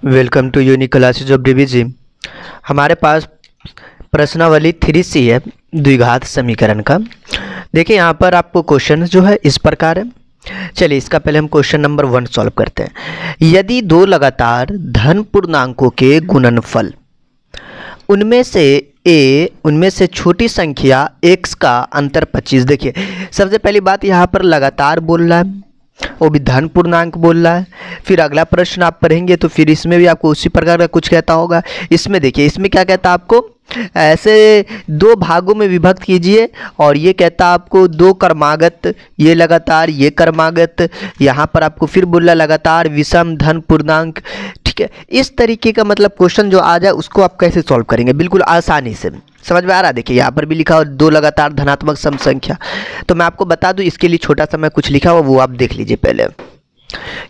Welcome to unique classes of DBG. हमारे पास प्रश्नावली 3C है द्विघात समीकरण का। देखिए यहाँ पर आपको क्वेश्चन जो है इस प्रकार है। चलिए इसका पहले हम क्वेश्चन नंबर 1 सॉल्व करते हैं। यदि दो लगातार धन पूर्णांकों के गुणनफल उनमें से छोटी संख्या x का अंतर 25। देखिए सबसे पहली बात यहाँ पर लगातार बोल रहा है, वो भी धन पूर्णांक बोल रहा है। फिर अगला प्रश्न आप पढ़ेंगे तो फिर इसमें भी आपको उसी प्रकार का कुछ कहता होगा। इसमें देखिए इसमें क्या कहता है, आपको ऐसे दो भागों में विभक्त कीजिए और ये कहता है आपको दो क्रमागत, ये लगातार ये क्रमागत, यहाँ पर आपको फिर बोल रहा लगातार विषम धन पूर्णांक। ठीक है, इस तरीके का मतलब क्वेश्चन जो आ जाए उसको आप कैसे सॉल्व करेंगे बिल्कुल आसानी से। समझ में आ रहा है? देखिए यहाँ पर भी लिखा हो दो लगातार धनात्मक सम संख्या। तो मैं आपको बता दूं इसके लिए छोटा सा मैं कुछ लिखा हुआ वो आप देख लीजिए। पहले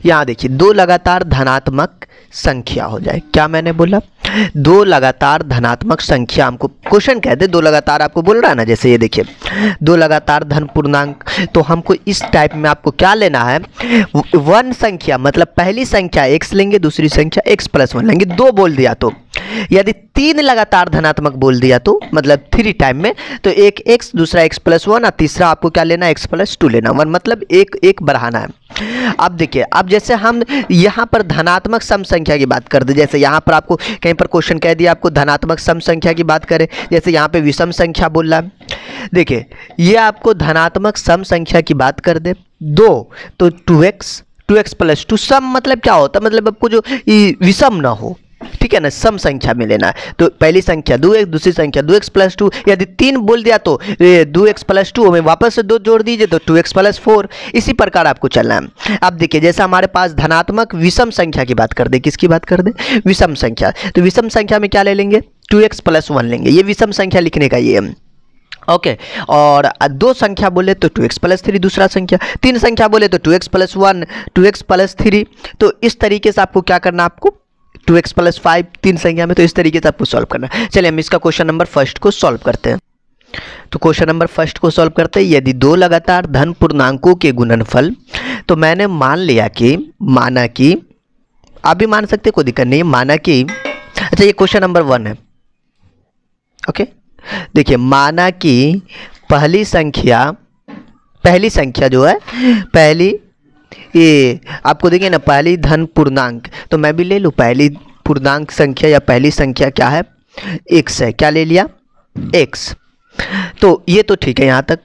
यहाँ देखिए दो लगातार धनात्मक संख्या हो जाए। क्या मैंने बोला? दो लगातार धनात्मक संख्या। हमको क्वेश्चन कहते दो लगातार, आपको बोल रहा है ना, जैसे ये देखिए दो लगातार धन पूर्णांक। तो हमको इस टाइप में आपको क्या लेना है, वन संख्या मतलब पहली संख्या x लेंगे, दूसरी संख्या x+1 लेंगे। दो बोल दिया तो, यदि तीन लगातार धनात्मक बोल दिया तो मतलब 3 टाइम में, तो एक x, दूसरा x+1 और तीसरा आपको क्या लेना है x+2 लेना। वन मतलब एक एक बढ़ाना है। अब देखिए अब जैसे हम यहाँ पर धनात्मक सम संख्या की बात कर दे, जैसे यहाँ पर आपको कहीं पर क्वेश्चन कह दिया आपको धनात्मक सम संख्या की बात करें, जैसे यहाँ पे विषम संख्या बोल रहा है। देखिए ये आपको धनात्मक सम संख्या की बात कर दे दो, तो 2x+2 सम मतलब क्या होता है, मतलब आपको जो विषम ना हो, ठीक है ना, सम संख्या में लेना है। तो पहली संख्या 2x, दूसरी संख्या 2x+2। यदि 3 बोल दिया तो 2x+2 में वापस से 2 जोड़ दीजिए तो 2x+4। इसी प्रकार आपको चलना है। अब देखिए जैसे हमारे पास धनात्मक विषम संख्या की बात कर दे, किसकी बात कर दे, विषम संख्या। तो विषम संख्या में क्या ले लेंगे, 2x+1 लेंगे। ये विषम संख्या लिखने का ये है। ओके और दो संख्या बोले तो 2x+3 दूसरा संख्या, तीन संख्या बोले तो 2x+1 2x+3। तो इस तरीके से आपको क्या करना, आपको 2x+5 तीन संख्या में, तो इस तरीके से आपको सॉल्व करना है। चलिए हम इसका क्वेश्चन नंबर 1 को सॉल्व करते हैं। तो क्वेश्चन नंबर 1 को सॉल्व करते हैं। यदि दो लगातार धन पूर्णांकों के गुणनफल, तो मैंने माना कि आप भी मान सकते, कोई दिक्कत नहीं है, माना कि अच्छा ये क्वेश्चन नंबर 1 है। ओके देखिए माना कि पहली संख्या जो है, पहली ये आपको देखिए ना पहली धन पूर्णांक, तो मैं भी ले लूँ पहली पूर्णांक संख्या या पहली संख्या क्या है, x है। क्या ले लिया, x। तो ये तो ठीक है यहाँ तक।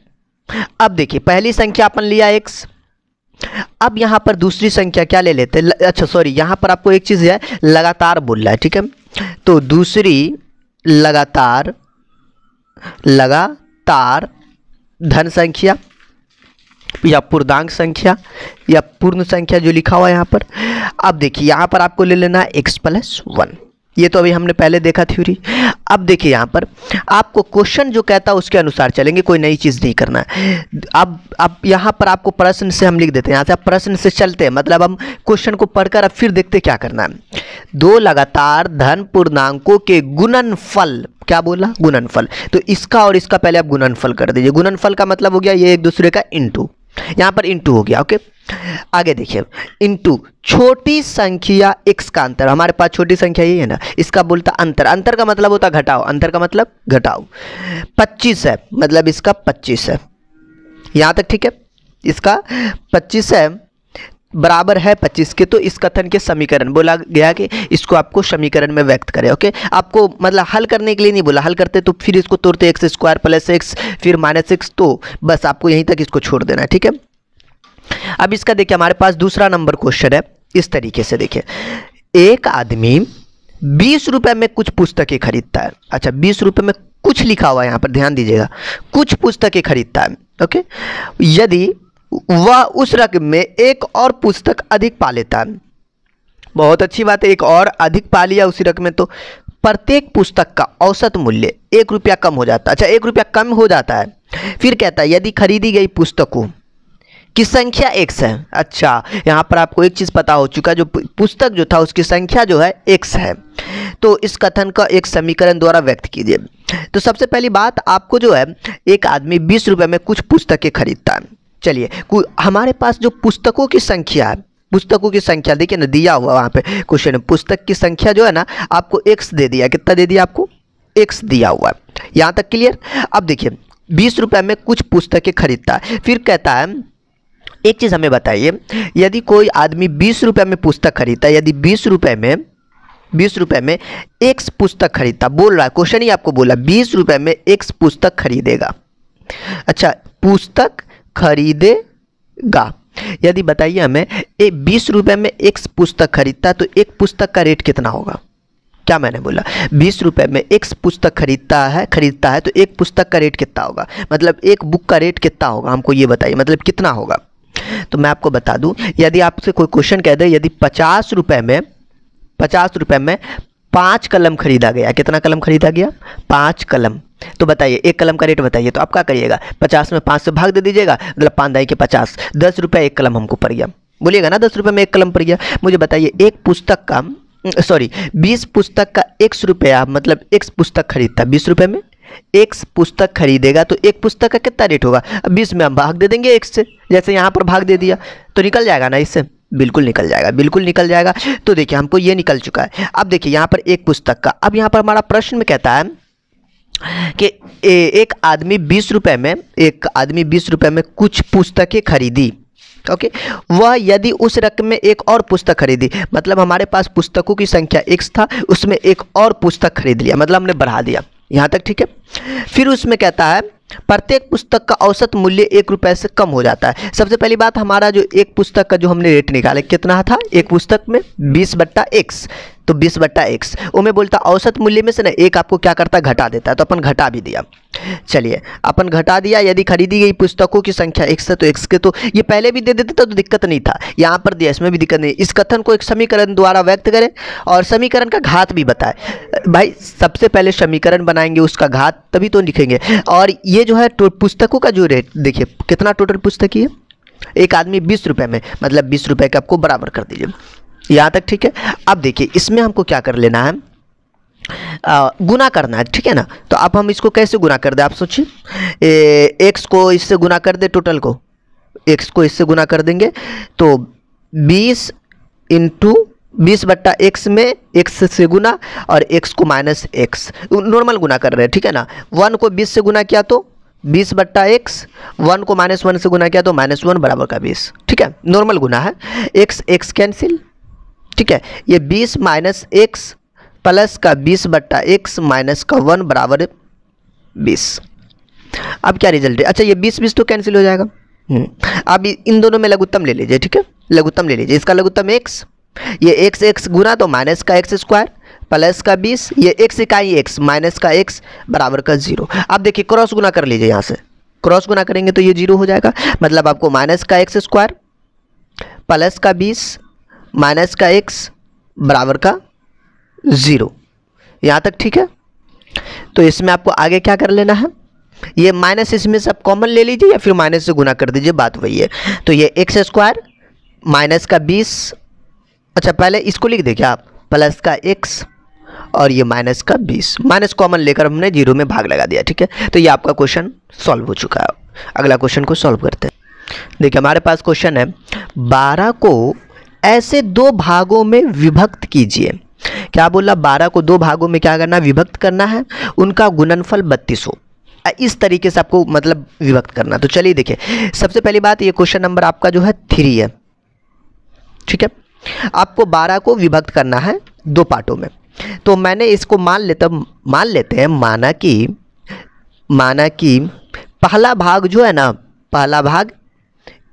अब देखिए पहली संख्या अपन लिया x। अब यहाँ पर दूसरी संख्या क्या ले लेते हैं, अच्छा सॉरी यहाँ पर आपको एक चीज़ है, लगातार बोल रहा है, ठीक है। तो दूसरी लगातार धन संख्या या पूर्णांक संख्या या पूर्ण संख्या जो लिखा हुआ है यहाँ पर। अब देखिए यहाँ पर आपको ले लेना है x+1। ये तो अभी हमने पहले देखा थ्योरी। अब देखिए यहाँ पर आपको क्वेश्चन जो कहता है उसके अनुसार चलेंगे, कोई नई चीज़ नहीं करना है। अब यहाँ पर आपको प्रश्न से हम लिख देते हैं, यहाँ से आप प्रश्न से चलते हैं, मतलब हम क्वेश्चन को पढ़कर अब फिर देखते क्या करना है। दो लगातार धन पूर्णांकों के गुणनफल, क्या बोला, गुणनफल। तो इसका और इसका पहले आप गुणनफल कर दीजिए। गुणनफल का मतलब हो गया ये एक दूसरे का इंटू, यहाँ पर इंटू हो गया। ओके आगे देखिए इंटू छोटी संख्या x का अंतर। हमारे पास छोटी संख्या ये है ना, इसका बोलता अंतर। अंतर का मतलब होता घटाओ, अंतर का मतलब घटाओ। 25 है मतलब इसका 25 है, यहाँ तक ठीक है। इसका 25 है बराबर है 25 के, तो इस कथन के समीकरण बोला गया कि इसको आपको समीकरण में व्यक्त करें। ओके आपको मतलब हल करने के लिए नहीं बोला, हल करते तो फिर इसको तोड़ते x² + x फिर -x, तो बस आपको यहीं तक इसको छोड़ देना है, ठीक है। अब इसका देखिए हमारे पास दूसरा नंबर क्वेश्चन है इस तरीके से। देखिए एक आदमी 20 रुपए में कुछ पुस्तकें खरीदता है। अच्छा 20 रुपए में कुछ लिखा हुआ है यहाँ पर, ध्यान दीजिएगा, कुछ पुस्तकें खरीदता है। ओके यदि वह उस रकम में एक और पुस्तक अधिक पा लेता है, बहुत अच्छी बात है, एक और अधिक पा लिया उसी रकम में, तो प्रत्येक पुस्तक का औसत मूल्य 1 रुपया कम हो जाता है। अच्छा 1 रुपया कम हो जाता है। फिर कहता है यदि खरीदी गई पुस्तकों की संख्या x है। अच्छा यहाँ पर आपको एक चीज़ पता हो चुका, जो पुस्तक जो था उसकी संख्या जो है x है। तो इस कथन का एक समीकरण द्वारा व्यक्त कीजिए। तो सबसे पहली बात आपको जो है, एक आदमी 20 रुपए में कुछ पुस्तकें खरीदता है। चलिए हमारे पास जो पुस्तकों की संख्या है पुस्तकों की संख्या देखिए ना, दिया हुआ वहाँ पे क्वेश्चन में पुस्तक की संख्या जो है ना आपको x दे दिया। कितना दे दिया आपको? x दिया हुआ है। यहाँ तक क्लियर? अब देखिए 20 रुपये में कुछ पुस्तकें खरीदता है, फिर कहता है एक चीज़ हमें बताइए, यदि कोई आदमी 20 रुपये में पुस्तक खरीदता है, यदि 20 रुपये में x पुस्तक खरीदता, बोल रहा है क्वेश्चन ही आपको बोला 20 रुपये में x पुस्तक खरीदेगा। अच्छा, पुस्तक खरीदेगा, यदि बताइए हमें 20 रुपये में x पुस्तक खरीदता तो एक पुस्तक का रेट कितना होगा? क्या मैंने बोला? 20 रुपये में x पुस्तक खरीदता है तो एक पुस्तक का रेट कितना होगा? मतलब एक बुक का रेट कितना होगा, हमको ये बताइए, मतलब कितना होगा? तो मैं आपको बता दूं, यदि आपसे कोई क्वेश्चन कह दे यदि 50 रुपये में 5 कलम खरीदा गया, कितना कलम खरीदा गया? 5 कलम, तो बताइए एक कलम का रेट बताइए। तो आप क्या करिएगा? 50 में 5 से भाग दे दीजिएगा, मतलब 5 दाई के 50, 10 रुपये एक कलम हमको पड़ गया, बोलिएगा ना 10 रुपये में एक कलम पड़ गया। मुझे बताइए एक पुस्तक का 20 पुस्तक का x रुपया, मतलब x पुस्तक खरीदता 20 रुपये में x पुस्तक खरीदेगा तो एक पुस्तक का कितना रेट होगा? अब 20 में हम भाग दे देंगे x से, जैसे यहाँ पर भाग दे दिया तो निकल जाएगा ना इससे, बिल्कुल निकल जाएगा, बिल्कुल निकल जाएगा। तो देखिए हमको ये निकल चुका है। अब देखिए यहाँ पर एक पुस्तक का, अब यहाँ पर हमारा प्रश्न में कहता है कि एक आदमी 20 रुपये में कुछ पुस्तकें खरीदी, ओके, वह यदि उस रकम में एक और पुस्तक खरीदी, मतलब हमारे पास पुस्तकों की संख्या x था, उसमें एक और पुस्तक खरीद लिया, मतलब हमने बढ़ा दिया। यहाँ तक ठीक है? फिर उसमें कहता है प्रत्येक पुस्तक का औसत मूल्य 1 रुपये से कम हो जाता है। सबसे पहली बात, हमारा जो एक पुस्तक का जो हमने रेट निकाला कितना था? एक पुस्तक में 20/x, तो 20/x वो में बोलता औसत मूल्य में से ना एक आपको क्या करता है? घटा देता है, तो अपन घटा भी दिया। चलिए अपन घटा दिया, यदि खरीदी गई पुस्तकों की संख्या x है तो x के, तो ये पहले भी दे देते तो दिक्कत नहीं था, यहाँ पर दिया इसमें भी दिक्कत नहीं। इस कथन को एक समीकरण द्वारा व्यक्त करें और समीकरण का घात भी बताए। भाई सबसे पहले समीकरण बनाएंगे, उसका घात तभी तो लिखेंगे। और ये जो है पुस्तकों का जो रेट देखिए कितना टोटल पुस्तक है, एक आदमी 20 रुपये में, मतलब 20 रुपये का आपको बराबर कर दीजिए। यहाँ तक ठीक है? अब देखिए इसमें हमको क्या कर लेना है? गुना करना है, ठीक है ना? तो अब हम इसको कैसे गुना कर दे, आप सोचिए। x को इससे गुना कर दे, टोटल को x को इससे गुना कर देंगे तो 20 × 20/x में x से गुना और x को -x, नॉर्मल गुना कर रहे हैं, ठीक है ना? 1 को 20 से गुना किया तो 20/x, 1 को -1 से गुना किया तो -1 बराबर का 20, ठीक है? नॉर्मल गुना है। x कैंसिल, ठीक है? ये 20 - x प्लस का 20/x माइनस का 1 बराबर 20। अब क्या रिजल्ट है? अच्छा ये 20 तो कैंसिल हो जाएगा। अब इन दोनों में लघुत्तम ले लीजिए, ठीक है? लघुत्तम ले लीजिए, इसका लघुत्तम x, ये x गुना तो माइनस का x² प्लस का 20, ये x इकाई x माइनस का x बराबर का 0। अब देखिए क्रॉस गुना कर लीजिए, यहाँ से क्रॉस गुना करेंगे तो ये 0 हो जाएगा, मतलब आपको माइनस का x² प्लस का 20 माइनस का x बराबर का 0। यहाँ तक ठीक है? तो इसमें आपको आगे क्या कर लेना है? ये माइनस इसमें से आप कॉमन ले लीजिए या फिर माइनस से गुना कर दीजिए, बात वही है। तो ये x² माइनस का 20, अच्छा पहले इसको लिख देखिए आप, प्लस का x और ये माइनस का 20, माइनस कॉमन लेकर हमने 0 में भाग लगा दिया, ठीक है? तो ये आपका क्वेश्चन सॉल्व हो चुका है। अगला क्वेश्चन को सॉल्व करते हैं। देखिए हमारे पास क्वेश्चन है 12 को ऐसे 2 भागों में विभक्त कीजिए। क्या बोला? 12 को 2 भागों में क्या करना? विभक्त करना है, उनका गुणनफल 32 हो। इस तरीके से आपको मतलब विभक्त करना। तो चलिए देखिए, सबसे पहली बात ये क्वेश्चन नंबर आपका जो है 3 है, ठीक है? आपको 12 को विभक्त करना है 2 पार्टों में। तो मैंने इसको मान लेते हैं माना कि पहला भाग जो है ना, पहला भाग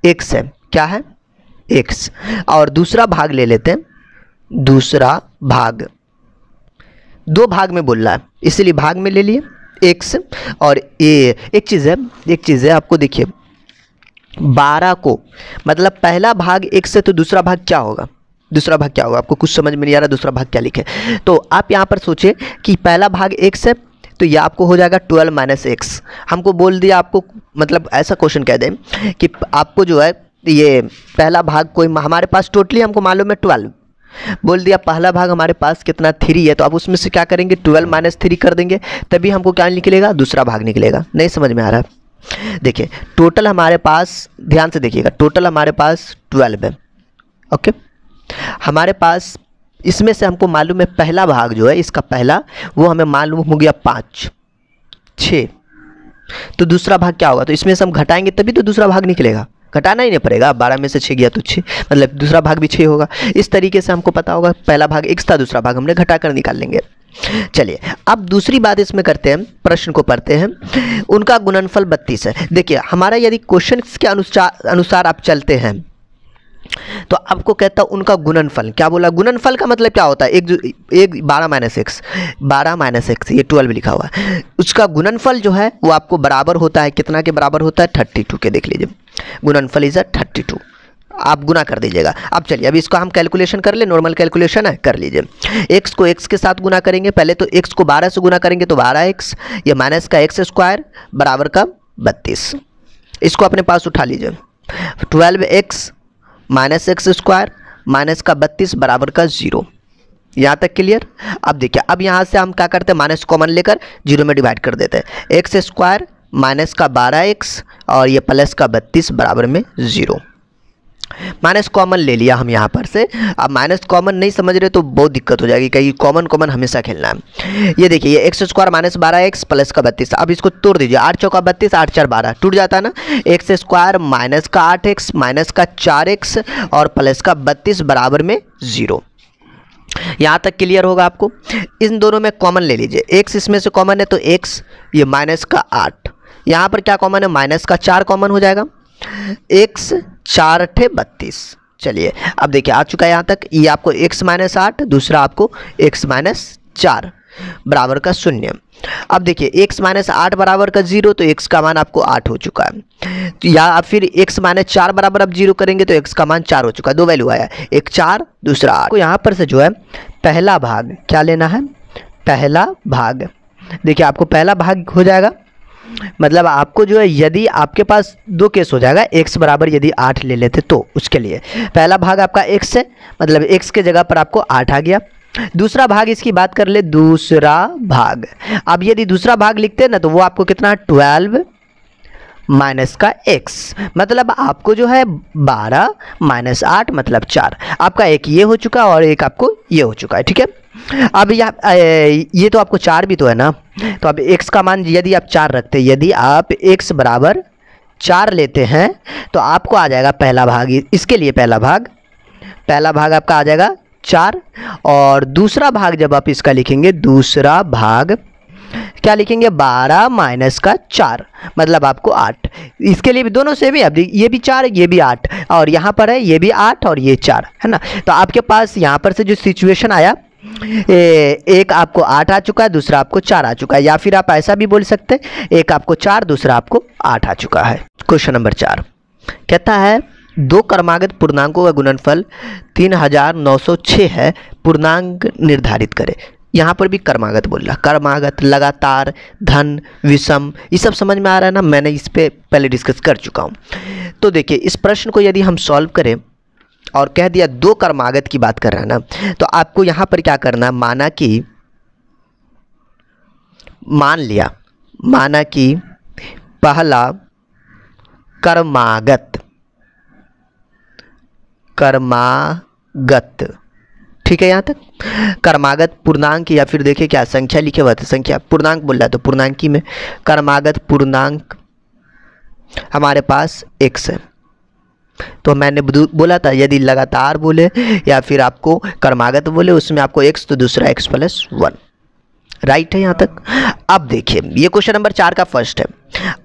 x है, क्या है? x, और दूसरा भाग ले लेते हैं, दूसरा भाग 2 भाग में बोल रहा है इसलिए भाग में ले लिए x। और ये एक चीज़ है आपको देखिए, 12 को मतलब पहला भाग x है तो दूसरा भाग क्या होगा? दूसरा भाग क्या होगा? आपको कुछ समझ में नहीं आ रहा दूसरा भाग क्या लिखे? तो आप यहाँ पर सोचिए कि पहला भाग x है तो ये आपको हो जाएगा 12 - x। हमको बोल दिया, आपको मतलब ऐसा क्वेश्चन कह दें कि आपको जो है ये पहला भाग कोई हमारे पास टोटली हमको मालूम है 12, बोल दिया पहला भाग हमारे पास कितना 3 है, तो आप उसमें से क्या करेंगे? 12 - 3 कर देंगे, तभी हमको क्या निकलेगा? दूसरा भाग निकलेगा। नहीं समझ में आ रहा है? देखिए टोटल हमारे पास, ध्यान से देखिएगा, टोटल हमारे पास 12 है, ओके, हमारे पास इसमें से हमको मालूम है पहला भाग जो है इसका पहला, वो हमें मालूम हो गया 5, 6, तो दूसरा भाग क्या होगा? तो इसमें से हम घटाएंगे तभी तो दूसरा भाग निकलेगा, घटाना ही नहीं पड़ेगा। 12 में से 6 गया तो 6, मतलब दूसरा भाग भी 6 होगा। इस तरीके से हमको पता होगा पहला भाग x था, दूसरा भाग हमने घटा कर निकाल लेंगे। चलिए अब दूसरी बात इसमें करते हैं, प्रश्न को पढ़ते हैं। उनका गुणनफल 32 है। देखिए हमारा यदि क्वेश्चन के अनुसार आप चलते हैं तो आपको कहता है उनका गुणनफल। क्या बोला? गुणनफल का मतलब क्या होता है? एक 12 माइनस एक्स, ये 12 लिखा हुआ है, उसका गुणनफल जो है वो आपको बराबर होता है, कितना के बराबर होता है? 32 के। देख लीजिए गुणनफल इज 32, आप गुना कर दीजिएगा। अब चलिए अब इसको हम कैलकुलेशन कर ले, नॉर्मल कैलकुलेशन है, कर लीजिए। x को x के साथ गुना करेंगे, पहले तो x को 12 से गुना करेंगे तो 12x, ये माइनस का x स्क्वायर बराबर का 32, इसको अपने पास उठा लीजिए। 12x minus x square minus का 32 बराबर का 0। यहाँ तक क्लियर? अब देखिए अब यहाँ से हम क्या करते हैं, माइनस कॉमन लेकर 0 में डिवाइड कर देते हैं। एक्स स्क्वायर माइनस का 12x और ये प्लस का 32 बराबर में 0। माइनस कॉमन ले लिया हम यहाँ पर से। अब माइनस कॉमन नहीं समझ रहे तो बहुत दिक्कत हो जाएगी, कहीं कॉमन हमेशा खेलना है। ये देखिए ये x square minus 12x plus का 32, अब इसको तोड़ दीजिए। 8 चौका 32, 8 4 12, टूट जाता है ना। एक्स स्क्वायर माइनस का 8x माइनस का 4x और प्लस का 32 बराबर में 0। यहाँ तक क्लियर होगा आपको? इन दोनों में कॉमन ले लीजिए, x इसमें से कॉमन है तो x, ये माइनस का 8, यहाँ पर क्या कॉमन है? माइनस का 4 कॉमन हो जाएगा। x 4 8 32। चलिए अब देखिए आ चुका है यहाँ तक। ये आपको x माइनस 8, दूसरा आपको x माइनस 4 बराबर का 0। अब देखिए x माइनस 8 बराबर का 0, तो x का मान आपको 8 हो चुका है। तो या फिर x माइनस 4 बराबर अब 0 करेंगे तो x का मान 4 हो चुका है। 2 वैल्यू आया, एक 4 दूसरा 8। तो यहाँ पर से जो है पहला भाग क्या लेना है? पहला भाग। देखिए आपको पहला भाग हो जाएगा, मतलब आपको जो है यदि आपके पास दो केस हो जाएगा, x बराबर यदि 8 ले लेते तो उसके लिए पहला भाग आपका x है, मतलब x के जगह पर आपको 8 आ गया। दूसरा भाग इसकी बात कर ले, दूसरा भाग। अब यदि दूसरा भाग लिखते हैं ना तो वो आपको कितना? 12 माइनस का x, मतलब आपको जो है 12 माइनस 8 मतलब 4। आपका एक ये हो चुका और एक आपको ये हो चुका है, ठीक है। अब ये तो आपको 4 भी तो है ना, तो अब x का मान यदि आप 4 रखते हैं, यदि आप x बराबर 4 लेते हैं तो आपको आ जाएगा पहला भाग। इसके लिए पहला भाग आपका आ जाएगा 4, और दूसरा भाग जब आप इसका लिखेंगे, दूसरा भाग क्या लिखेंगे? 12 माइनस का 4 मतलब आपको 8। इसके लिए भी दोनों से भी, अब ये भी 4 ये भी 8, और यहाँ पर है ये भी 8 और ये 4 है ना। तो आपके पास यहाँ पर से जो सिचुएशन आया, एक आपको 8 आ चुका है, दूसरा आपको 4 आ चुका है, या फिर आप ऐसा भी बोल सकते हैं एक आपको 4 दूसरा आपको 8 आ चुका है। क्वेश्चन नंबर 4 कहता है दो क्रमागत पूर्णांकों का गुणनफल 3906 है, पूर्णांक निर्धारित करें। यहाँ पर भी क्रमागत बोल रहा, क्रमागत, लगातार, धन, विषम, ये सब समझ में आ रहा है ना, मैंने इस पे पहले डिस्कस कर चुका हूँ। तो देखिए इस प्रश्न को यदि हम सॉल्व करें और कह दिया दो क्रमागत की बात कर रहा है ना, तो आपको यहाँ पर क्या करना है, माना कि पहला क्रमागत, ठीक है। यहाँ तक क्रमागत पूर्णांक, या फिर देखिए क्या संख्या लिखे हुआ था, संख्या पूर्णांक बोल रहा है तो पूर्णांकी में क्रमागत पूर्णांक हमारे पास x है। तो मैंने बोला था यदि लगातार बोले या फिर आपको क्रमागत बोले, उसमें आपको x तो दूसरा x प्लस 1, राइट है यहाँ तक। अब देखिए ये क्वेश्चन नंबर 4 का फर्स्ट है।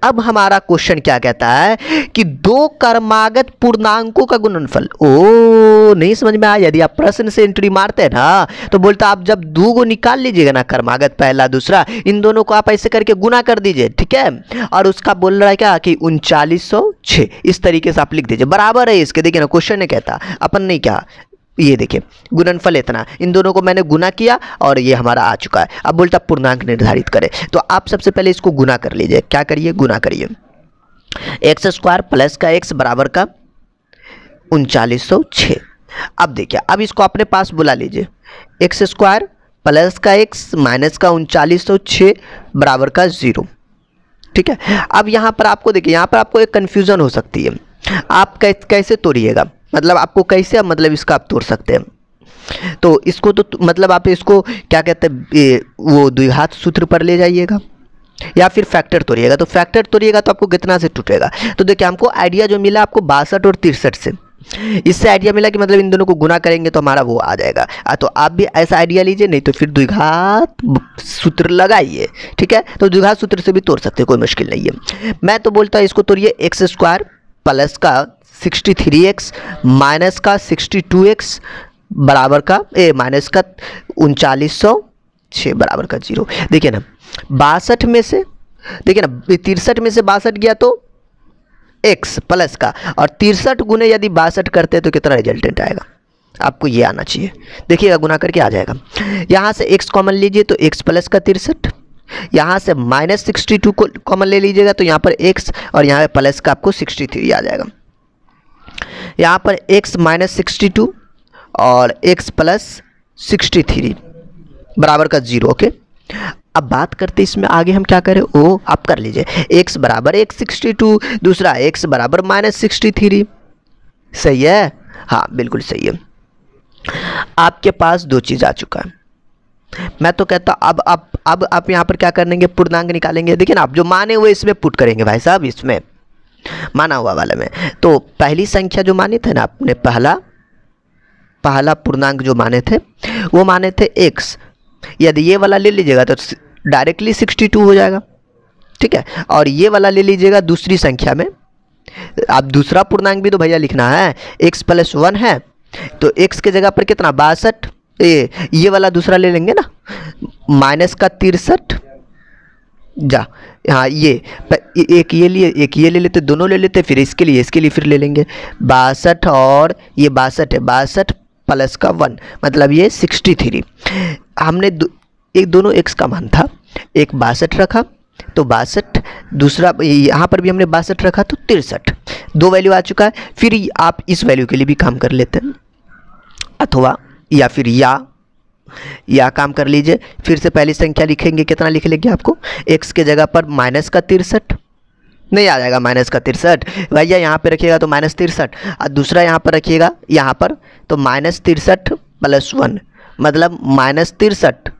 अब हमारा क्वेश्चन क्या कहता है कि दो क्रमागत पूर्णांकों का गुणनफल। ओ नहीं समझ में आया? यदि आप प्रश्न से एंट्री मारते हैं ना तो बोलता आप जब दो को निकाल लीजिएगा ना, क्रमागत पहला दूसरा, इन दोनों को आप ऐसे करके गुना कर दीजिए, ठीक है। और उसका बोल रहा है क्या कि 3906, इस तरीके से आप लिख दीजिए, बराबर है इसके। देखिए ना क्वेश्चन ने कहता, अपन नहीं क्या, ये देखिए गुणनफल इतना, इन दोनों को मैंने गुना किया और ये हमारा आ चुका है। अब बोलता पूर्णांक निर्धारित करें, तो आप सबसे पहले इसको गुना कर लीजिए। क्या करिए? गुना करिए। एक्स स्क्वायर प्लस का x बराबर का 3906। अब देखिए अब इसको अपने पास बुला लीजिए, एक्स स्क्वायर प्लस का x माइनस का 3906 बराबर का 0, ठीक है। अब यहाँ पर आपको देखिए, यहाँ पर आपको एक कन्फ्यूज़न हो सकती है, आप कैसे तोड़िएगा। मतलब आपको कैसे मतलब इसका आप तोड़ सकते हैं। तो इसको तो मतलब आप इसको क्या कहते हैं, वो द्विघात सूत्र पर ले जाइएगा या फिर फैक्टर तोड़िएगा। तो फैक्टर तोड़िएगा तो आपको कितना से टूटेगा। तो देखिए हमको आइडिया जो मिला आपको 62 और 63 से, इससे आइडिया मिला कि मतलब इन दोनों को गुना करेंगे तो हमारा वो आ जाएगा। तो आप भी ऐसा आइडिया लीजिए, नहीं तो फिर द्विघात सूत्र लगाइए, ठीक है। तो द्विघात सूत्र से भी तोड़ सकते हैं, कोई मुश्किल नहीं है। मैं तो बोलता हूँ इसको तोड़िए, एक्स स्क्वायर प्लस का 63x माइनस का 62x बराबर का माइनस का 3906 बराबर का 0। देखिए ना 62 में से, देखिए ना 63 में से 62 गया तो x प्लस का, और 63 गुने यदि 62 करते हैं तो कितना रिजल्टेंट आएगा, आपको ये आना चाहिए। देखिएगा गुना करके आ जाएगा। यहाँ से x कॉमन लीजिए तो x प्लस का 63, यहाँ से माइनस 62 को कॉमन ले लीजिएगा तो यहाँ पर x और यहाँ पर प्लस का आपको 63 आ जाएगा। यहाँ पर x माइनस 62 और x प्लस 63 बराबर का 0। ओके, अब बात करते इसमें आगे हम क्या करें, वो आप कर लीजिए। x बराबर 162, दूसरा x बराबर माइनस 63। सही है, हाँ बिल्कुल सही है। आपके पास दो चीज़ आ चुका है। मैं तो कहता अब आप यहाँ पर क्या करेंगे, पूर्णांक निकालेंगे। देखिए ना आप जो माने हुए इसमें पुट करेंगे भाई साहब, इसमें माना हुआ वाले में। तो पहली संख्या जो माने थे ना आपने, पहला पूर्णांक जो माने थे वो माने थे x। यदि ये वाला ले लीजिएगा तो डायरेक्टली 62 हो जाएगा, ठीक है। और ये वाला ले लीजिएगा दूसरी संख्या में, आप दूसरा पूर्णांक भी तो भैया लिखना है, x प्लस 1 है तो x के जगह पर कितना 62, ये वाला दूसरा ले लेंगे ना माइनस का 63 जा, हाँ ये एक ये लिए एक ये ले लेते, दोनों ले लेते, फिर इसके लिए फिर ले लेंगे 62 और ये 62 है, 62 प्लस का 1 मतलब ये 63। हमने एक दोनों x का मान था, एक 62 रखा तो 62, दूसरा यहाँ पर भी हमने 62 रखा तो 63, दो वैल्यू आ चुका है। फिर आप इस वैल्यू के लिए भी काम कर लेते हैं, अथवा या फिर या काम कर लीजिए। फिर से पहली संख्या लिखेंगे, कितना लिख लेंगे आपको, x के जगह पर माइनस का 63 नहीं आ जाएगा, माइनस का 63 भैया यहाँ पे रखिएगा तो माइनस 63, और दूसरा यहाँ पर रखिएगा यहाँ पर तो माइनस 63 प्लस 1 मतलब माइनस 63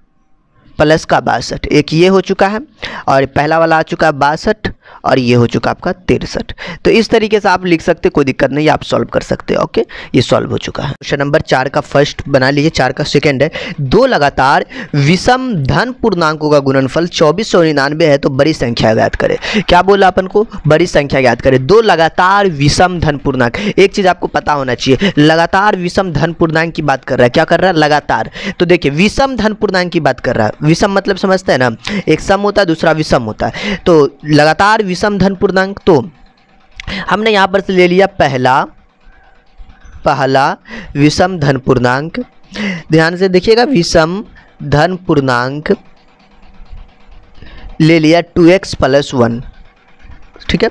प्लस का 62। एक ये हो चुका है और पहला वाला आ चुका है 62 और ये हो चुका आपका 63। तो इस तरीके से आप लिख सकते, कोई दिक्कत नहीं, आप सॉल्व कर सकते हैं। ओके, ये सॉल्व हो चुका है। क्वेश्चन नंबर 4 का फर्स्ट बना लीजिए, 4 का सेकंड है, दो लगातार विषम धन पूर्णांकों का गुणनफल 2499 है तो बड़ी संख्या ज्ञात करें। क्या बोला अपन को, बड़ी संख्या ज्ञात करें। दो लगातार विषम धन पूर्णांक, एक चीज आपको पता होना चाहिए, लगातार विषम धन पूर्णांक की बात कर रहा है। क्या कर रहा है, लगातार। तो देखिए विषम धन पूर्णांक की बात कर रहा है, विषम मतलब समझते हैं ना, एक सम होता है दूसरा विषम होता है। तो लगातार विषम धन पूर्णांक, तो हमने यहां पर से ले लिया पहला विषम धन पूर्णांक। ध्यान से देखिएगा, विषम धन पूर्णांक ले लिया 2x प्लस 1, ठीक है।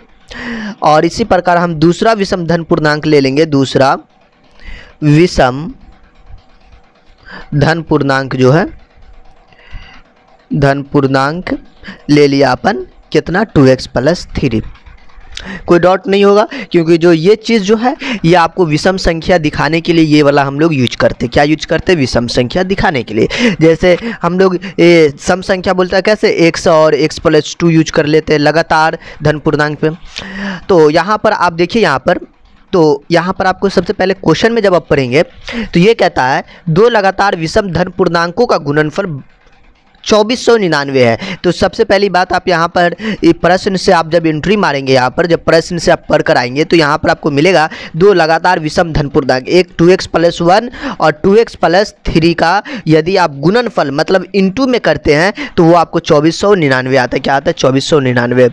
और इसी प्रकार हम दूसरा विषम धन पूर्णांक ले लेंगे, दूसरा विषम धन पूर्णांक जो है, धन पूर्णांक ले लिया अपन कितना 2x प्लस 3। कोई डाउट नहीं होगा, क्योंकि जो ये चीज़ जो है ये आपको विषम संख्या दिखाने के लिए ये वाला हम लोग यूज करते। क्या यूज करते, विषम संख्या दिखाने के लिए। जैसे हम लोग सम संख्या बोलता है कैसे, x और x प्लस 2 यूज कर लेते हैं लगातार धन पूर्णांक पे। तो यहाँ पर आप देखिए, यहाँ पर आपको सबसे पहले क्वेश्चन में जब आप पढ़ेंगे तो ये कहता है दो लगातार विषम धन पूर्णांकों का गुणनफल 2499 है। तो सबसे पहली बात आप यहाँ पर प्रश्न से आप जब एंट्री मारेंगे, यहाँ पर जब प्रश्न से आप पढ़ कर आएंगे तो यहाँ पर आपको मिलेगा दो लगातार विषम धन पूर्णांक, एक 2x प्लस 1 और 2x प्लस 3 का यदि आप गुणनफल मतलब इंटू में करते हैं तो वो आपको 2499 आता है। क्या आता है, 2499।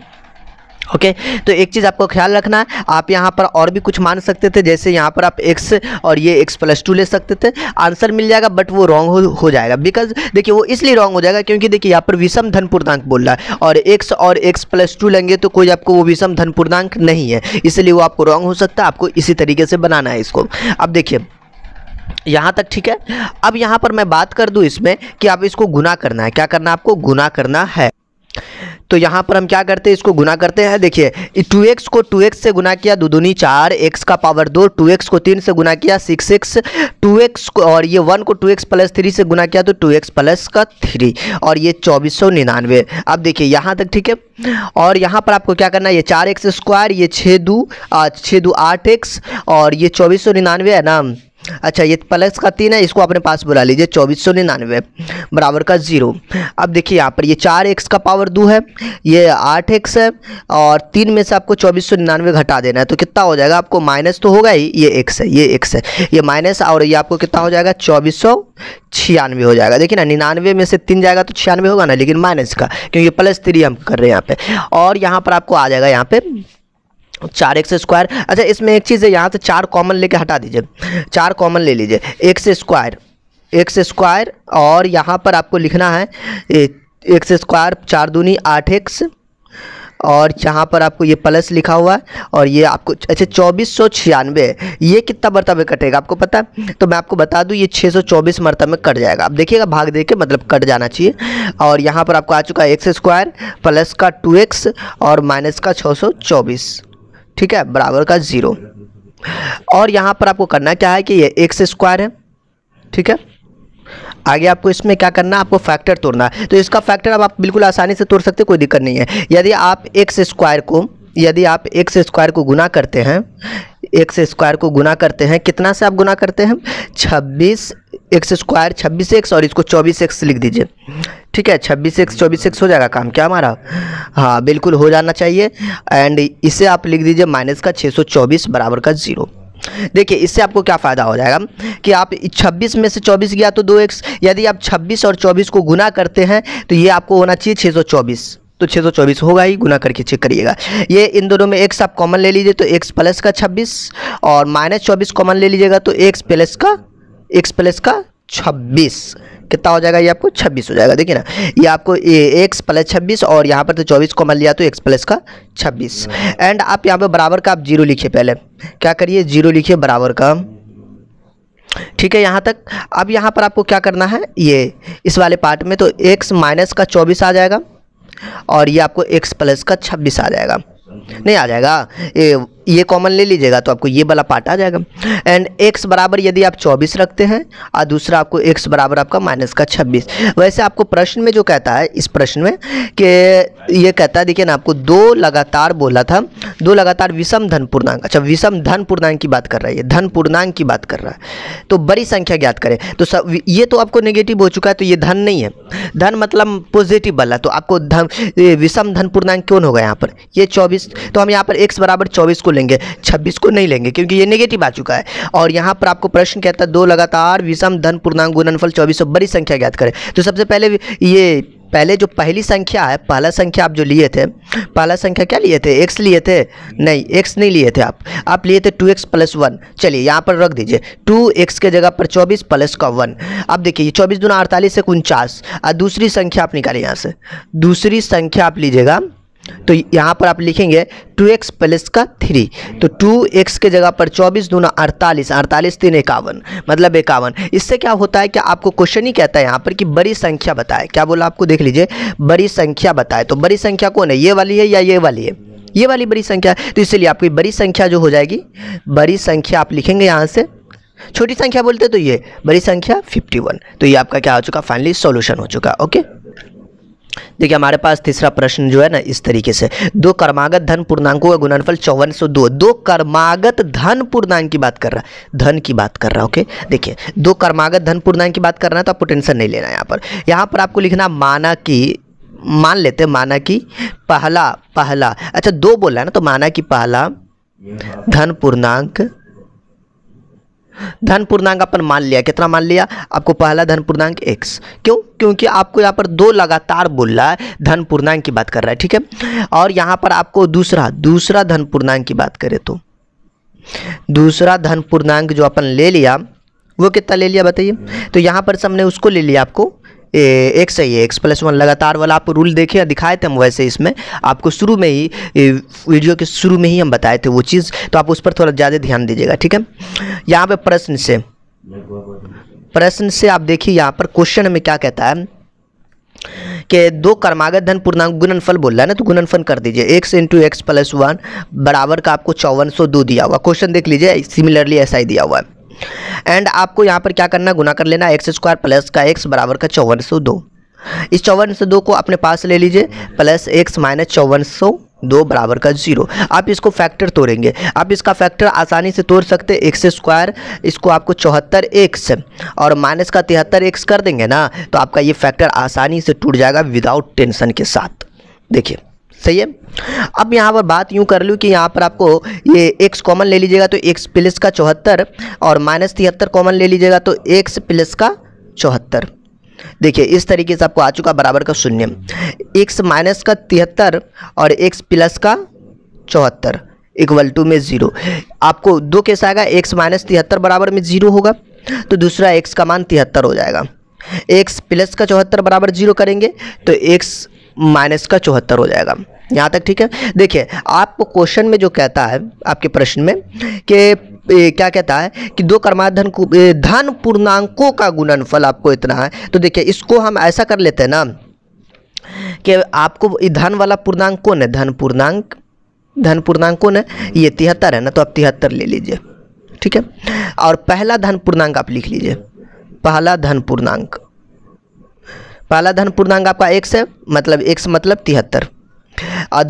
ओके, तो एक चीज़ आपको ख्याल रखना है, आप यहाँ पर और भी कुछ मान सकते थे, जैसे यहाँ पर आप x और ये x प्लस 2 ले सकते थे, आंसर मिल जाएगा, बट वो रॉन्ग हो जाएगा। बिकॉज देखिए वो इसलिए रॉन्ग हो जाएगा क्योंकि देखिए यहाँ पर विषम धन पूर्णांक बोल रहा है और x और x प्लस 2 लेंगे तो कोई आपको वो विषम धन पूर्णांक नहीं है, इसलिए वो आपको रॉन्ग हो सकता है। आपको इसी तरीके से बनाना है इसको। अब देखिए यहाँ तक ठीक है। अब यहाँ पर मैं बात कर दूँ इसमें कि आप इसको गुना करना है, क्या करना है आपको, गुना करना है। तो यहाँ पर हम क्या करते हैं, इसको गुना करते हैं। देखिए 2x को 2x से गुना किया, 2 दूनी 4, x का पावर 2, 2x को 3 से गुना किया 6x, 2x को और ये 1 को 2x प्लस 3 से गुना किया तो 2x प्लस का 3 और ये 2499। अब देखिए यहाँ तक ठीक है। और यहाँ पर आपको क्या करना है, ये 4x स्क्वायर, ये 6 दू 8x और ये 2499 है ना। अच्छा ये प्लस का 3 है, इसको अपने पास बुला लीजिए, 2499 बराबर का 0। अब देखिए यहाँ पर ये 4x का पावर 2 है, ये 8x है और 3 में से आपको 2499 घटा देना है तो कितना हो जाएगा, आपको माइनस तो होगा ही, ये x है, ये x है, ये माइनस और ये आपको कितना हो जाएगा 2496 हो जाएगा। देखिए ना 99 में से 3 जाएगा तो 96 होगा ना, लेकिन माइनस का क्योंकि प्लस 3 हम कर रहे हैं यहाँ पे। और यहाँ पर आपको आ जाएगा यहाँ पे 4x स्क्वायर। अच्छा इसमें एक चीज़ है, यहाँ से 4 कॉमन लेके हटा दीजिए, 4 कॉमन ले लीजिए, x स्क्वायर और यहाँ पर आपको लिखना है x स्क्वायर 4 दूनी 8x और यहाँ पर आपको ये प्लस लिखा हुआ है और ये आपको अच्छा 2496 ये कितना मरतबे में कटेगा आपको पता है, तो मैं आपको बता दूँ ये 624 मरतबे में कट जाएगा। आप देखिएगा भाग दे के मतलब कट जाना चाहिए। और यहाँ पर आपको आ चुका है x स्क्वायर प्लस का 2x और माइनस का 624, ठीक है, बराबर का 0। और यहाँ पर आपको करना क्या है कि ये x स्क्वायर है, ठीक है। आगे आपको इसमें क्या करना है, आपको फैक्टर तोड़ना है। तो इसका फैक्टर अब आप बिल्कुल आसानी से तोड़ सकते हैं, कोई दिक्कत नहीं है। यदि आप x स्क्वायर को गुना करते हैं, x स्क्वायर को गुना करते हैं, कितना से आप गुना करते हैं 26, x स्क्वायर 26x और इसको 24x लिख दीजिए, ठीक है। 26x 24x हो जाएगा काम क्या हमारा, हाँ बिल्कुल हो जाना चाहिए। एंड इसे आप लिख दीजिए माइनस का 624 बराबर का 0। देखिए इससे आपको क्या फ़ायदा हो जाएगा कि आप 26 में से 24 गया तो 2x, यदि आप 26 और 24 को गुना करते हैं तो ये आपको होना चाहिए 624, तो 624 होगा ही, गुना करके चेक करिएगा। ये इन दोनों में x आप कॉमन ले लीजिए तो x प्लस का 26 और माइनस 24 कॉमन ले लीजिएगा तो x प्लस का 26 कितना हो जाएगा, ये आपको 26 हो जाएगा। देखिए ना ये आपको x प्लस 26 और यहाँ पर तो 24 कॉमन लिया तो x प्लस का 26। एंड आप यहाँ पे बराबर का आप 0 लिखिए, पहले क्या करिए 0 लिखिए बराबर का, ठीक है यहाँ तक। अब यहाँ पर आपको क्या करना है, ये इस वाले पार्ट में तो x माइनस का 24 आ जाएगा और ये आपको x प्लस का 26 आ जाएगा, नहीं आ जाएगा, ये कॉमन ले लीजिएगा तो आपको ये वाला पार्ट आ जाएगा। एंड x बराबर यदि आप 24 रखते हैं और दूसरा आपको x बराबर आपका माइनस का 26। वैसे आपको प्रश्न में जो कहता है, इस प्रश्न में कि ये कहता है, देखिए ना आपको 2 लगातार बोला था, 2 लगातार विषम धन पूर्णांक, अच्छा विषम धन पूर्णांक की बात कर रहा है, ये धन पूर्णांक की बात कर रहा है, तो बड़ी संख्या ज्ञात करें। तो सब ये तो आपको नेगेटिव हो चुका है तो ये धन नहीं है, धन मतलब पॉजिटिव वाला, तो आपको धन विषम धन पूर्णांक कौन होगा यहाँ पर, ये 24। तो हम यहाँ पर x बराबर 24 को लेंगे, 26 को नहीं लेंगे क्योंकि ये नेगेटिव आ चुका है। और यहाँ पर आपको प्रश्न कहता है 2 लगातार विषम धन पूर्णांक गुणनफल 24 बड़ी संख्या ज्ञात करें। तो सबसे पहले जो पहली संख्या है, पहला संख्या आप जो लिए थे, पहला संख्या क्या लिए थे, x लिए थे, नहीं x नहीं लिए थे आप लिए थे 2x प्लस 1। चलिए यहाँ पर रख दीजिए 2x के जगह पर 24 प्लस का 1। अब देखिए ये 24 दूना 48 से 49 और दूसरी संख्या आप निकालिए, यहाँ से दूसरी संख्या आप लीजिएगा तो यहाँ पर आप लिखेंगे 2x प्लस का 3, तो 2x के जगह पर 24 दूना 48, 48 3 51 मतलब 51। इससे क्या होता है कि आपको क्वेश्चन ही कहता है यहाँ पर कि बड़ी संख्या बताए, क्या बोला आपको, देख लीजिए बड़ी संख्या बताए। तो बड़ी संख्या कौन है, ये वाली है या ये वाली है, ये वाली बड़ी संख्या है। तो इसलिए आपकी बड़ी संख्या जो हो जाएगी, बड़ी संख्या आप लिखेंगे यहाँ से, छोटी संख्या बोलते तो ये बड़ी संख्या 51। तो ये आपका क्या हो चुका, फाइनली सॉल्यूशन हो चुका। ओके देखिए हमारे पास तीसरा प्रश्न जो है ना इस तरीके से, 2 क्रमागत धन पूर्णांकों का गुणनफल 5402। 2 क्रमागत धन पूर्णांक की बात कर रहा है, धन की बात कर रहा है। ओके देखिए 2 क्रमागत धन पूर्णांक की बात कर रहा है तो आपको टेंशन नहीं लेना है। यहाँ पर आपको लिखना माना कि, मान लेते हैं माना कि पहला, अच्छा 2 बोला है ना, तो माना कि पहला धन पूर्णांक अपन मान लिया, कितना मान लिया, आपको पहला धन पूर्णांक x, क्यों, क्योंकि आपको यहाँ पर 2 लगातार बोल रहा है, धन पूर्णांक की बात कर रहा है, ठीक है। और यहाँ पर आपको दूसरा धन पूर्णांक की बात करें तो दूसरा धन पूर्णांक जो अपन ले लिया वो कितना ले लिया बताइए, तो यहाँ पर हमने उसको ले लिया आपको x सही है, x प्लस 1 लगातार वाला आप रूल देखे दिखाए थे हम, वैसे इसमें आपको शुरू में ही वीडियो के शुरू में ही हम बताए थे वो चीज़, तो आप उस पर थोड़ा ज़्यादा ध्यान दीजिएगा, ठीक है। यहाँ पे प्रश्न से आप देखिए यहाँ पर क्वेश्चन में क्या कहता है कि दो क्रमागत धन पूर्णांक गुणनफल बोल रहा है ना, तो गुणनफल कर दीजिए। एक्स इंटू एक्स प्लस 1 बराबर का आपको 5402 दिया हुआ। क्वेश्चन देख लीजिए, सिमिलरली ऐसा ही दिया हुआ है। एंड आपको यहाँ पर क्या करना, गुना कर लेना, एक्स स्क्वायर प्लस का एक्स बराबर का 5402। इस 5402 को अपने पास ले लीजिए, प्लस एक्स माइनस 5402 बराबर का 0। आप इसको फैक्टर तोड़ेंगे, आप इसका फैक्टर आसानी से तोड़ सकते हैं। एक्स स्क्वायर इसको आपको 74x और माइनस का 73x कर देंगे ना, तो आपका ये फैक्टर आसानी से टूट जाएगा विदाउट टेंशन के साथ। देखिए सही है। अब यहाँ पर बात यूँ कर लूँ कि यहाँ पर आपको ये x कॉमन ले लीजिएगा तो x प्लस का 74 और माइनस 73 कॉमन ले लीजिएगा तो x प्लस का 74। देखिए इस तरीके से आपको आ चुका बराबर का 0। x माइनस का 73 और x प्लस का 74 इक्वल टू में 0। आपको दो केस आएगा, x माइनस 73 बराबर में 0 होगा तो दूसरा x का मान 73 हो जाएगा। x प्लस का 74 बराबर 0 करेंगे तो x माइनस का 74 हो जाएगा। यहाँ तक ठीक है। देखिए आपको क्वेश्चन में जो कहता है आपके प्रश्न में कि क्या कहता है कि दो क्रमागत धन पूर्णांकों का गुणनफल आपको इतना है, तो देखिए इसको हम ऐसा कर लेते हैं ना कि आपको धन वाला पूर्णांक कौन है, धन पूर्णांक कौन है, ये 73 है ना, तो आप 73 ले लीजिए, ठीक है। और पहला धन पूर्णांक आप लिख लीजिए, पहला धन पूर्णांक आपका x है, मतलब x मतलब 73। और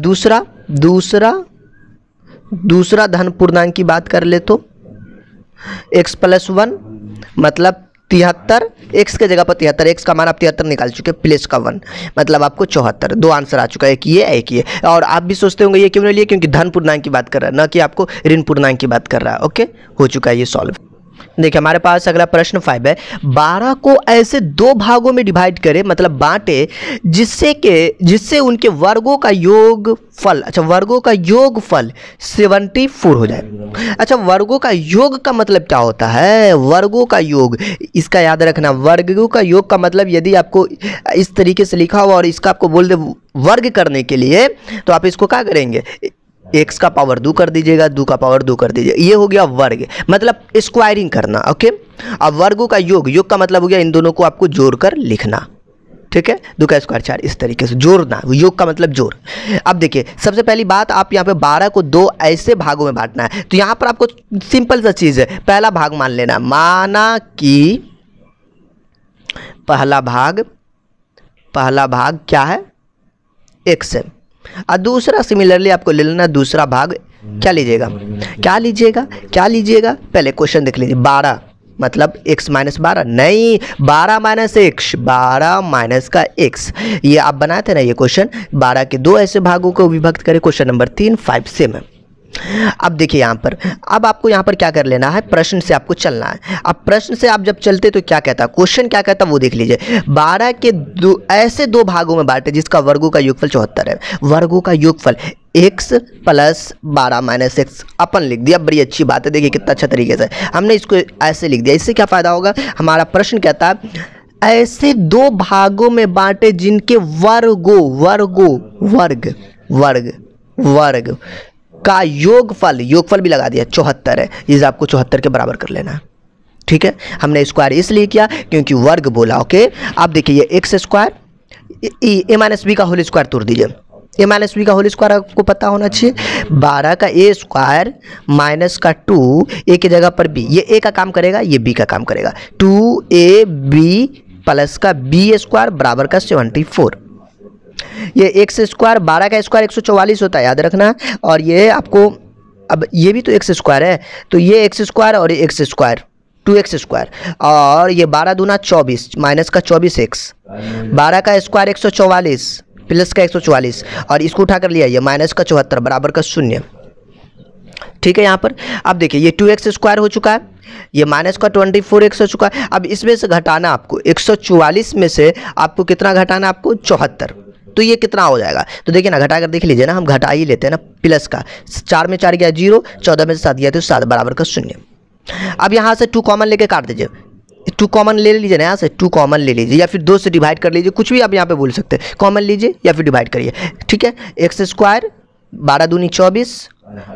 दूसरा धन पूर्णांक की बात कर ले तो x प्लस 1 मतलब 73, x के जगह पर 73, x का मान आप 73 निकाल चुके, प्लस का 1 मतलब आपको 74। दो आंसर आ चुका है, एक ये। और आप भी सोचते होंगे ये क्यों नहीं लिए, क्योंकि धन पूर्णांक की बात कर रहा है, ना कि आपको ऋण पूर्णांक की बात कर रहा है। ओके, हो चुका है ये सॉल्व। देखिए हमारे पास अगला प्रश्न 5 है। 12 को ऐसे दो भागों में डिवाइड करें, मतलब बांटे, जिससे उनके वर्गों का योगफल, अच्छा वर्गों का योगफल 74 हो जाए। अच्छा वर्गों का योग का मतलब क्या होता है, वर्गों का योग, इसका याद रखना। वर्गों का योग का मतलब यदि आपको इस तरीके से लिखा हुआ और इसका आपको बोल दे वर्ग करने के लिए, तो आप इसको क्या करेंगे, x का पावर 2 कर दीजिएगा, 2 का पावर 2 कर दीजिए, ये हो गया वर्ग, मतलब स्क्वायरिंग करना। ओके, अब वर्गों का योग का मतलब हो गया इन दोनों को आपको जोड़कर लिखना, ठीक है। 2 का स्क्वायर 4, इस तरीके से जोड़ना, योग का मतलब जोड़। अब देखिए सबसे पहली बात, आप यहाँ पे 12 को दो ऐसे भागों में बांटना है, तो यहाँ पर आपको सिंपल सा चीज़ है, पहला भाग मान लेना, माना कि पहला भाग क्या है, x है। और दूसरा सिमिलरली आपको ले लेना, दूसरा भाग क्या लीजिएगा, पहले क्वेश्चन देख लीजिए। 12 मतलब x माइनस 12 नहीं, 12 माइनस x, 12 माइनस का x, ये आप बनाए थे ना ये क्वेश्चन। 12 के दो ऐसे भागों को विभक्त करें, क्वेश्चन नंबर 3 5 सेम है। अब देखिए यहाँ पर, अब आपको यहाँ पर क्या कर लेना है, प्रश्न से आपको चलना है। अब प्रश्न से आप जब चलते तो क्या कहता है, क्वेश्चन क्या कहता है वो देख लीजिए। 12 के ऐसे दो भागों में बांटे जिसका वर्गों का योगफल 74 है। वर्गों का योगफल x प्लस 12 माइनस x अपन लिख दिया, बड़ी अच्छी बात है। देखिए कितना अच्छा तरीके से हमने इसको ऐसे लिख दिया। इससे क्या फ़ायदा होगा, हमारा प्रश्न कहता है ऐसे दो भागों में बांटे जिनके वर्ग का योगफल भी लगा दिया 74 है, इसे आपको 74 के बराबर कर लेना है, ठीक है। हमने स्क्वायर इसलिए किया क्योंकि वर्ग बोला। ओके, आप देखिए ये एक्स स्क्वायर, ए माइनस बी का होल स्क्वायर तोड़ दीजिए। ए माइनस बी का होल स्क्वायर आपको पता होना चाहिए, 12 का ए स्क्वायर माइनस का 2, ए की जगह पर बी, ये ए का काम करेगा, ये बी का काम करेगा, 2ab प्लस का बी स्क्वायर बराबर का 74। ये एक्स स्क्वायर, 12 का स्क्वायर 144 होता है, याद रखना। और ये आपको, अब ये भी तो एक्स स्क्वायर है, तो ये एक्स स्क्वायर और ये एक्स स्क्वायर 2x स्क्वायर, और ये 12 दूना 24 माइनस का 24x, 12 का स्क्वायर 144 प्लस का 144, और इसको उठा कर लिया ये माइनस का 74 बराबर का 0, ठीक है। यहाँ पर अब देखिए ये 2x स्क्वायर हो चुका है, ये माइनस का 24x हो चुका है। अब इसमें से घटाना आपको 144 में से आपको कितना घटाना, आपको 74, तो ये कितना हो जाएगा, तो देखिए ना घटा कर देख लीजिए ना, हम घटा ही लेते हैं ना, प्लस का 4 में 4 गया 0, 14 में से 7 गया तो 7 बराबर का 0। अब यहाँ से 2 कॉमन लेके काट दीजिए, 2 कॉमन ले लीजिए ना, यहाँ से 2 कॉमन ले लीजिए या फिर 2 से डिवाइड कर लीजिए, कुछ भी आप यहाँ पे बोल सकते हैं, कॉमन लीजिए या फिर डिवाइड करिए, ठीक है। एक्स स्क्वायर 12 दूनी 24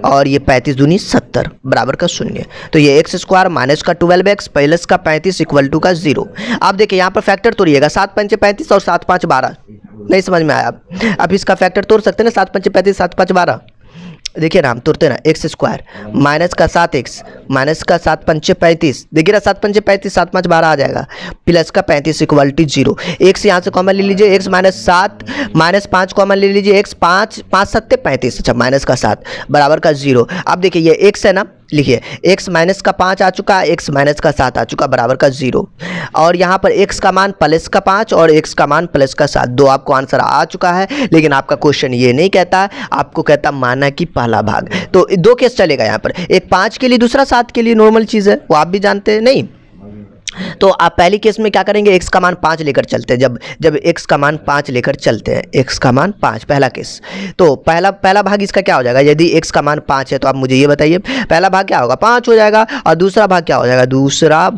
और ये 35 दूनी 70 बराबर का 0, तो ये एक्स स्क्वायर माइनस का 12x प्लस का 35 इक्वल टू का 0। आप देखिए यहाँ पर फैक्टर तोड़िएगा, 7 पंचे 35 और 7 5 12, नहीं समझ में आया? अब इसका फैक्टर तोड़ सकते हैं ना, 7 5 35, 7 5 12। देखिए ना हम तोड़ते ना, एक्स स्क्वायर माइनस का 7x माइनस का 7 5 35, देखिए ना 7 5 35, 7 5 12 आ जाएगा, प्लस का 35 इक्वलिटी 0। एक्स यहाँ से कॉमन ले लीजिए, एक्स माइनस 7 माइनस 5 कॉमन ले लीजिए, एक्स 5 5 7 35, अच्छा माइनस का 7 बराबर का 0। अब देखिए ये एक्स है ना, लिखिए x माइनस का 5 आ चुका है, x माइनस का 7 आ चुका बराबर का 0। और यहाँ पर x का मान प्लस का 5 और x का मान प्लस का 7, दो आपको आंसर आ चुका है। लेकिन आपका क्वेश्चन ये नहीं कहता, आपको कहता माना कि पहला भाग। तो दो केस चलेगा यहाँ पर, एक 5 के लिए, दूसरा 7 के लिए, नॉर्मल चीज़ है, वो आप भी जानते हैं नहीं। तो आप पहली केस में क्या करेंगे, x का मान 5 लेकर चलते हैं, जब x का मान 5 लेकर चलते हैं, x का मान 5 पहला केस। तो पहला भाग इसका क्या हो जाएगा, यदि x का मान 5 है तो आप मुझे ये बताइए पहला भाग क्या होगा, 5 हो जाएगा। और दूसरा भाग क्या हो जाएगा, दूसरा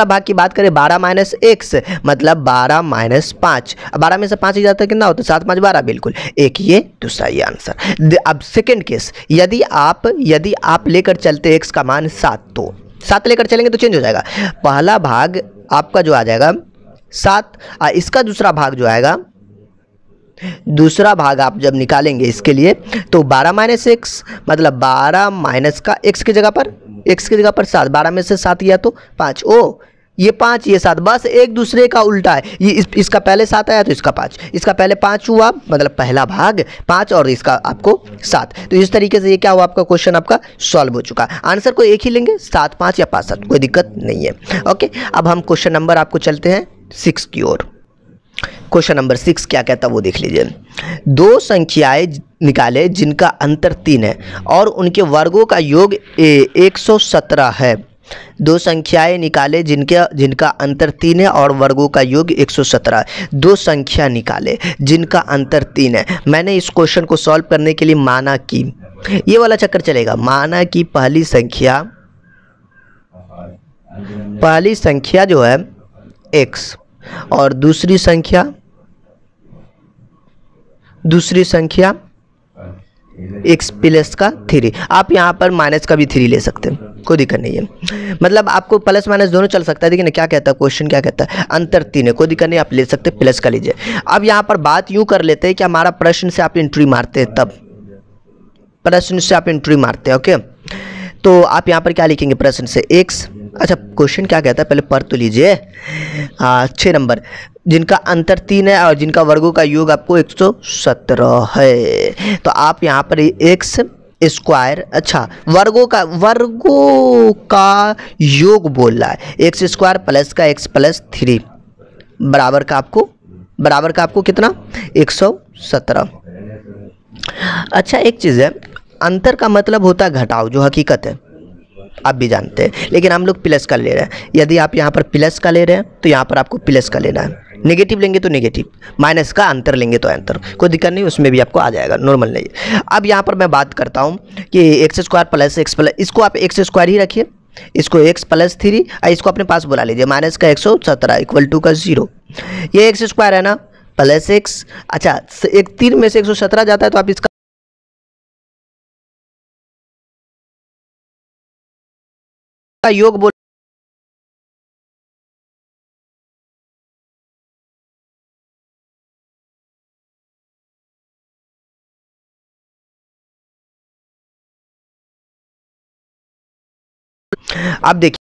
भाग की बात करें 12 माइनस एक्स मतलब 12 माइनस 5, 12 में से 5 ही जाता है कितना होता है, 7 5 12, बिल्कुल एक ये दूसरा ये आंसर। अब सेकेंड केस, यदि आप लेकर चलते x का मान 7, तो 7 लेकर चलेंगे तो चेंज हो जाएगा, पहला भाग आपका जो आ जाएगा 7, इसका दूसरा भाग जो आएगा, दूसरा भाग आप जब निकालेंगे इसके लिए तो 12 माइनस एक्स मतलब 12 माइनस का x की जगह पर 7, 12 में से 7 गया तो 5, ओ ये 5 ये 7, बस एक दूसरे का उल्टा है। ये इसका पहले 7 आया तो इसका 5, इसका पहले 5 हुआ मतलब पहला भाग 5 और इसका आपको 7। तो इस तरीके से ये क्या हुआ, आपका क्वेश्चन आपका सॉल्व हो चुका। आंसर को एक ही लेंगे, 7 5 या 5 7, कोई दिक्कत नहीं है। ओके, अब हम क्वेश्चन नंबर आपको चलते हैं 6 की ओर। क्वेश्चन नंबर 6 क्या कहता है वो देख लीजिए। दो संख्याएं निकाले जिनका अंतर 3 है और उनके वर्गों का योग 117 है। दो संख्याएं निकाले जिनका अंतर 3 है और वर्गों का योग 117 है। दो संख्या निकाले जिनका अंतर 3 है। मैंने इस क्वेश्चन को सॉल्व करने के लिए माना कि ये वाला चक्कर चलेगा, माना कि पहली संख्या जो है x और दूसरी संख्या x प्लस का 3। आप यहाँ पर माइनस का भी 3 ले सकते हैं, कोई दिक्कत नहीं है, मतलब आपको प्लस माइनस दोनों चल सकता है। देखिए ना क्या कहता है क्वेश्चन, क्या कहता है, अंतर 3 है, कोई दिक्कत नहीं, आप ले सकते हैं, प्लस का लीजिए। अब यहाँ पर बात यूँ कर लेते हैं कि हमारा प्रश्न से आप एंट्री मारते हैं, तब प्रश्न से आप एंट्री मारते हैं। ओके, तो आप यहाँ पर क्या लिखेंगे, प्रश्न से x, अच्छा क्वेश्चन क्या कहता है पहले पढ़ तो लीजिए। 6 नंबर, जिनका अंतर 3 है और जिनका वर्गों का योग आपको 117 है। तो आप यहाँ पर x स्क्वायर, अच्छा वर्गों का योग बोल रहा है, एक्स स्क्वायर प्लस का x प्लस 3 बराबर का आपको कितना 117। अच्छा एक चीज़ है, अंतर का मतलब होता है घटाव, जो हकीकत है आप भी जानते हैं, लेकिन हम लोग प्लस का ले रहे हैं। यदि आप यहाँ पर प्लस का ले रहे हैं तो यहाँ पर आपको प्लस का लेना है, नेगेटिव लेंगे तो नेगेटिव, माइनस का अंतर लेंगे तो अंतर, कोई दिक्कत नहीं, उसमें भी आपको आ जाएगा, नॉर्मल नहीं। अब यहाँ पर मैं बात करता हूँ कि x square plus x plus, इसको आप एक्स स्क्वायर ही रखिए, इसको x प्लस 3 इसको अपने पास बुला लीजिए, माइनस का 117 इक्वल टू का 0। ये एक्स स्क्वायर है ना प्लस एक्स, अच्छा एक 3 में से 117 जाता है तो आप इसका योग बोल, आप देखिए